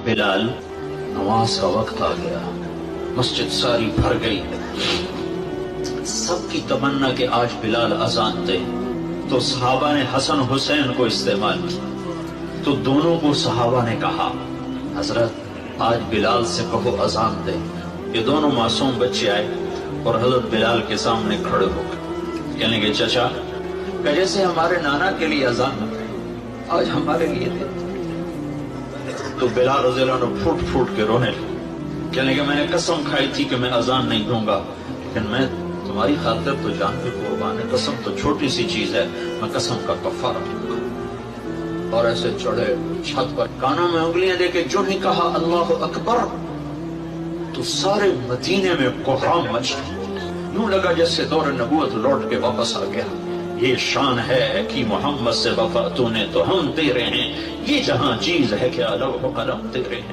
بلال نماز کا وقت آ گیا، مسجد ساری بھر گئی، سب کی تمنا کہ آج بلال اذان دے، تو صحابہ نے حسن حسین کو استعمال کیا، تو دونوں کو صحابہ نے کہا حضرت آج بلال سے کہو اذان دے۔ یہ دونوں معصوم بچے آئے اور حضرت بلال کے سامنے کھڑے ہو گئے، کہنے لگے چچا کہ جیسے ہمارے نانا کے لیے اذان دے آج ہمارے لیے دے۔ تو بلال رضی اللہ عنہ پھوٹ پھوٹ کے رونے لگے، کہنے لگے میں نے قسم کھائی تھی کہ میں اذان نہیں دوں گا، لیکن میں تمہاری خاطر تو جان بھی قربان ہے، قسم تو چھوٹی سی چیز ہے، میں قسم کا کفارہ دوں گا۔ اور ایسے چڑھے چھت پر، کانوں میں انگلیاں دے کے جو نہیں کہا اللہ اکبر، تو سارے مدینے میں کوہرام مچ گیا، یوں لگا جیسے دور نبوت لوٹ کے واپس آ گیا۔ یہ شان ہے کہ محمد سے وفا تو نے تو ہم تیرے ہیں، یہ جہاں چیز ہے کہ لوح قلم تیرے ہیں۔